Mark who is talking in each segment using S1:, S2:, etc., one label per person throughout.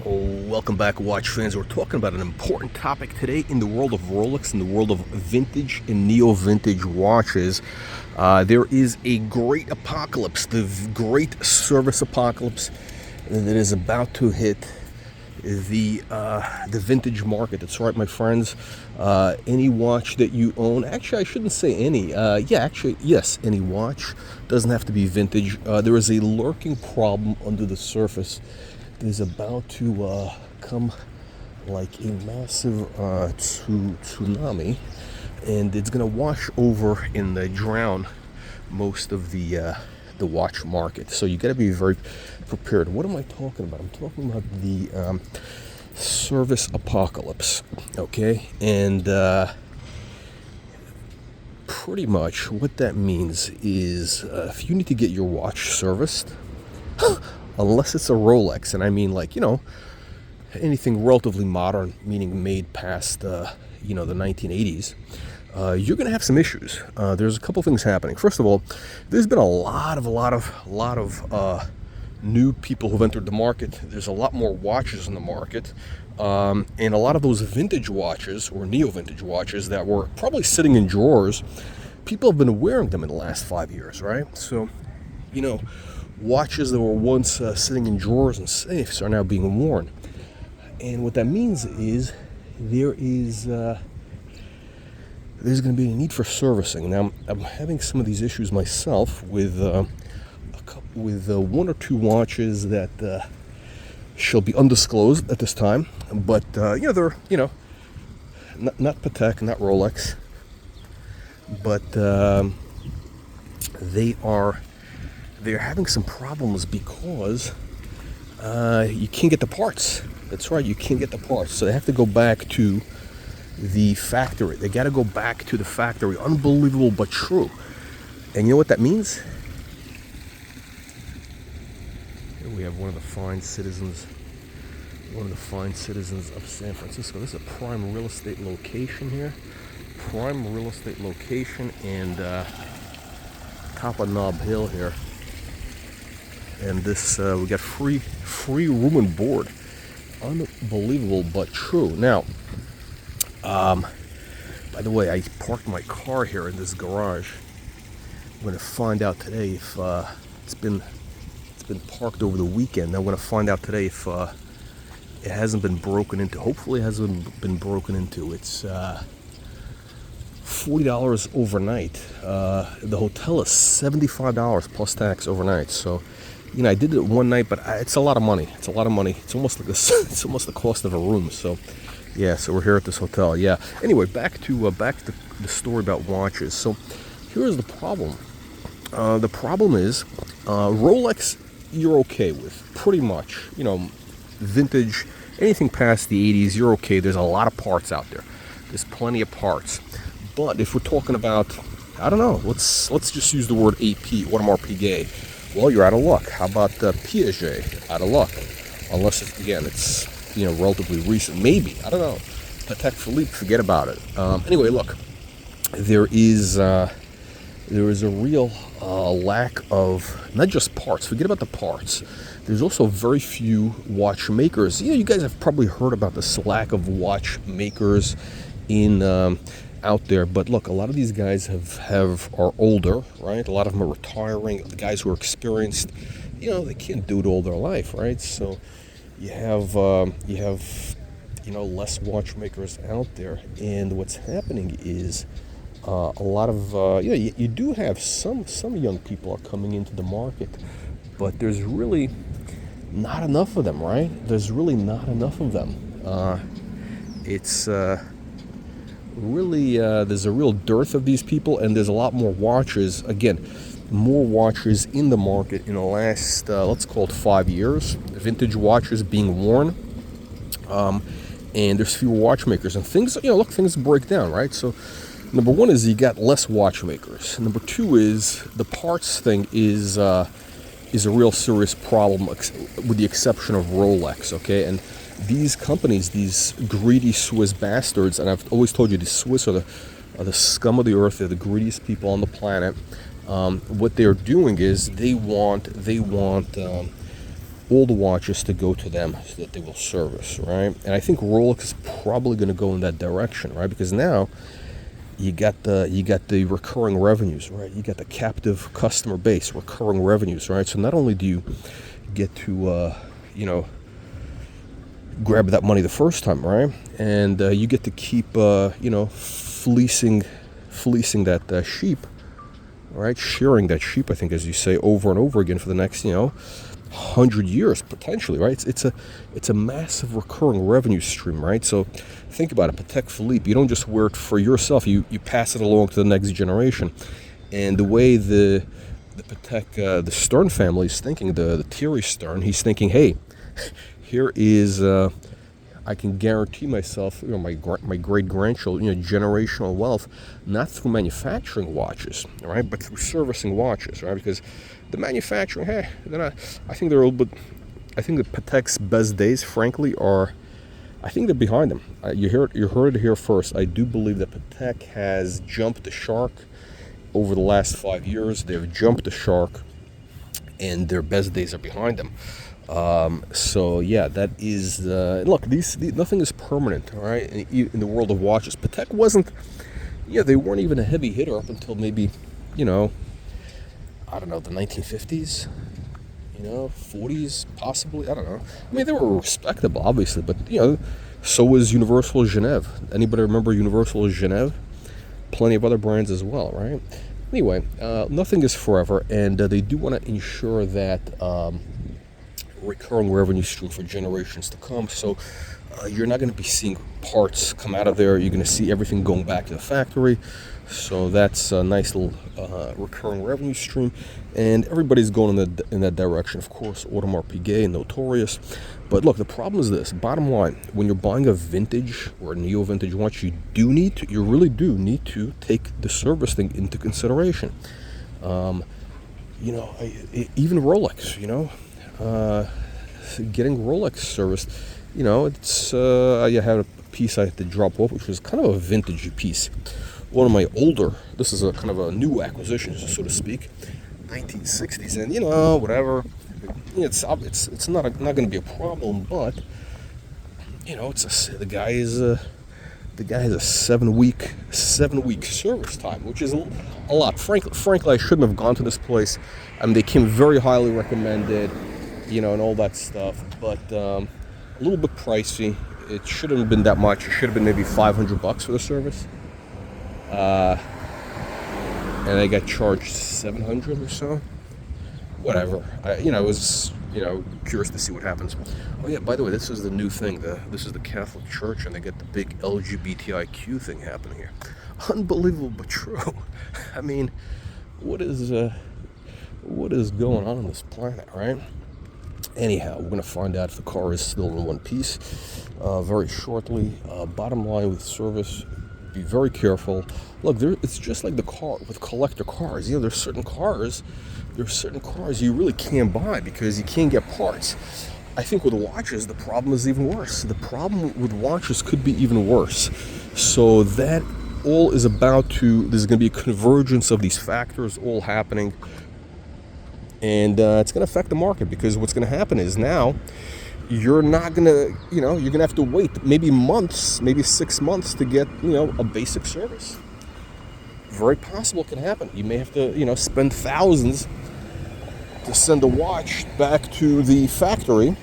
S1: Welcome back, watch fans. We're talking about an important topic today in the world of Rolex, in the world of vintage and neo-vintage watches. There is a great apocalypse, the great service apocalypse that is about to hit the vintage market. That's right, my friends. Any watch that you own, actually I shouldn't say any, yes, any watch, doesn't have to be vintage. There is a lurking problem under the surface that is about to come like a massive tsunami, and it's going to wash over and drown most of the watch market. So you got to be very prepared. What am I talking about? I'm talking about the service apocalypse. Okay, and pretty much what that means is if you need to get your watch serviced, unless it's a Rolex, and I mean, like, anything relatively modern, meaning made past the 1980s, you're going to have some issues. There's a couple things happening. First of all, there's been a lot of new people who've entered the market. There's a lot more watches in the market, and a lot of those vintage watches or neo-vintage watches that were probably sitting in drawers, people have been wearing them in the last 5 years, right? So, watches that were once sitting in drawers and safes are now being worn. And what that means is there's going to be a need for servicing. Now, I'm having some of these issues myself with one or two watches that shall be undisclosed at this time. But they're not Patek, not Rolex, but they're having some problems because you can't get the parts. That's right, you can't get the parts. So they have to go back to the factory. They got to go back to the factory. Unbelievable, but true. And you know what that means? Here we have one of the fine citizens of San Francisco. This is a prime real estate location here. Prime real estate location, and top of Nob Hill here. And this we got free room and board. Unbelievable, but true. Now, by the way, I parked my car here in this garage. I'm going to find out today if it's been parked over the weekend. I'm going to find out today if it hasn't been broken into. Hopefully, it hasn't been broken into. It's $40 overnight. The hotel is $75 plus tax overnight. So, I did it one night, but it's a lot of money. It's a lot of money. It's almost like it's almost the cost of a room. So, yeah. So we're here at this hotel. Yeah. Anyway, back to the story about watches. So, here's the problem. The problem is Rolex. You're okay with pretty much. Vintage, anything past the 80s, you're okay. There's a lot of parts out there. There's plenty of parts. But if we're talking about, I don't know, let's just use the word AP, Audemars Piguet. Well, you're out of luck. How about Piaget? Out of luck. Unless, it's relatively recent. Maybe. I don't know. Patek, Philippe, forget about it. Anyway, look. There is a real lack of, not just parts. Forget about the parts. There's also very few watchmakers. You guys have probably heard about this lack of watchmakers out there, but look, a lot of these guys are older, right? A lot of them are retiring. The guys who are experienced, they can't do it all their life, right? So you have less watchmakers out there, and what's happening is a lot of you do have some young people are coming into the market, but there's really not enough of them, right? There's really not enough of them. It's really there's a real dearth of these people, and there's a lot more watches. Again, more watches in the market in the last let's call it 5 years. Vintage watches being worn, and there's fewer watchmakers, and things things break down, right? So number one is you got less watchmakers. Number two is the parts thing is a real serious problem, with the exception of Rolex. Okay, and these companies, these greedy Swiss bastards, and I've always told you the Swiss are the scum of the earth. They're the greediest people on the planet. What they're doing is they want all the watches to go to them so that they will service, right? And I think Rolex is probably going to go in that direction, right? Because now you got the recurring revenues, right? You got the captive customer base, recurring revenues, right? So not only do you get to grab that money the first time, right? And you get to keep fleecing that sheep, right? Shearing that sheep, I think, as you say, over and over again for the next 100 years potentially, right? It's a massive recurring revenue stream, right? So think about it. Patek Philippe, you don't just wear it for yourself, you pass it along to the next generation. And the way the Patek, the Stern family is thinking, the Thierry Stern, he's thinking, hey, here is I can guarantee myself, my great grandchildren, generational wealth, not through manufacturing watches, right, but through servicing watches, right? Because the manufacturing, hey, I think they're a little bit. I think that Patek's best days, frankly, I think they're behind them. You heard it here first. I do believe that Patek has jumped the shark over the last 5 years. They've jumped the shark, and their best days are behind them. So yeah, that is look. These nothing is permanent, all right. In the world of watches, Patek wasn't. Yeah, they weren't even a heavy hitter up until maybe, I don't know, the 1950s, 40s, possibly. I don't know. I mean, they were respectable, obviously, but so was Universal Genève. Anybody remember Universal Genève? Plenty of other brands as well, right? Anyway, nothing is forever, and they do want to ensure that recurring revenue stream for generations to come. So you're not going to be seeing parts come out of there. You're going to see everything going back to the factory. So that's a nice little recurring revenue stream, and everybody's going in that direction. Of course, Audemars, Piguet, notorious. But look, the problem is this. Bottom line, when you're buying a vintage or a neo-vintage watch, you really do need to take the service thing into consideration. Even Rolex, getting Rolex serviced, it's I had a piece I had to drop off, which was kind of a vintage piece. One of my older, this is a kind of a new acquisition, so to speak, 1960s, and whatever. It's not going to be a problem, but the guy has a 7 week service time, which is a lot. Frankly, I shouldn't have gone to this place. I mean, they came very highly recommended, and all that stuff, but a little bit pricey. It shouldn't have been that much. It should have been maybe $500 for the service. And I got charged $700 or so. Whatever. I was curious to see what happens. Oh yeah, by the way, this is the new thing. This is the Catholic Church, and they got the big LGBTIQ thing happening here. Unbelievable, but true. I mean, what is going on this planet, right? Anyhow, we're gonna find out if the car is still in one piece very shortly. Bottom line with service, be very careful. Look, it's just like the car with collector cars. There's certain cars you really can't buy because you can't get parts. I think with watches, the problem is even worse. The problem with watches could be even worse. So that all is there's going to be a convergence of these factors all happening. And it's going to affect the market, because what's going to happen is now you're not going to, you're going to have to wait maybe months, maybe 6 months to get, a basic service. Very possible it can happen. You may have to, spend thousands to send a watch back to the factory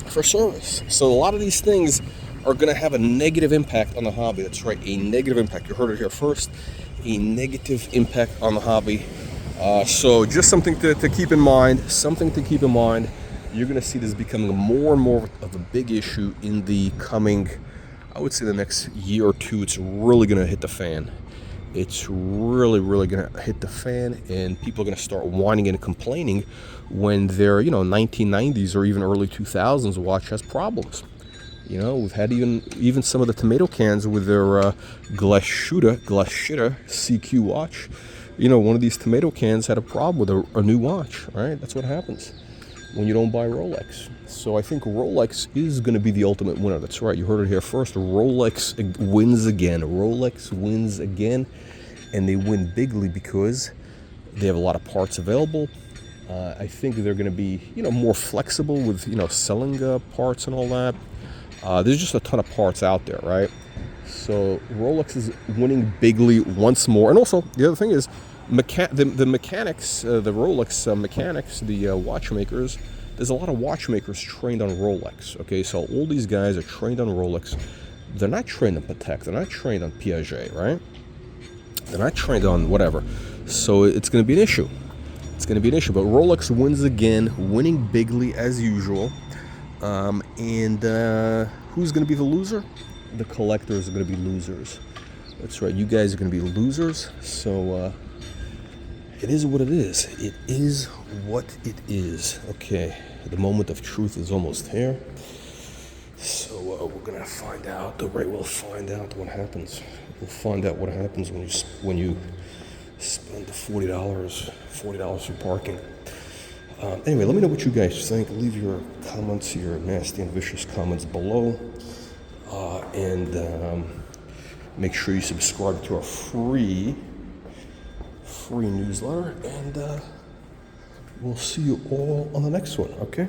S1: for service. So a lot of these things are going to have a negative impact on the hobby. That's right, a negative impact. You heard it here first. A negative impact on the hobby. So just something to keep in mind. You're going to see this becoming more and more of a big issue in the coming, I would say, the next year or two. It's really going to hit the fan. It's really, really going to hit the fan, and people are going to start whining and complaining when their, 1990s or even early 2000s watch has problems. We've had even some of the tomato cans with their Glashütte CQ watch. One of these tomato cans had a problem with a new watch, right? That's what happens when you don't buy Rolex. So I think Rolex is going to be the ultimate winner. That's right. You heard it here first. Rolex wins again. And they win bigly because they have a lot of parts available. I think they're going to be, more flexible with, selling parts and all that. There's just a ton of parts out there, right? So Rolex is winning bigly once more. And also, the other thing is, the mechanics, the Rolex mechanics, the watchmakers, there's a lot of watchmakers trained on Rolex, okay? So all these guys are trained on Rolex. They're not trained on Patek. They're not trained on Piaget, right? They're not trained on whatever. So it's going to be an issue. It's going to be an issue. But Rolex wins again, winning bigly as usual. And who's going to be the loser? The collectors are going to be losers. That's right. You guys are going to be losers. So it is what it is. It is what it is. Okay. The moment of truth is almost here. So we're going to find out. We'll find out what happens. We'll find out what happens when you spend the $40 for parking. Anyway, let me know what you guys think. Leave your comments, your nasty and vicious comments below. And make sure you subscribe to our free newsletter. And we'll see you all on the next one, okay?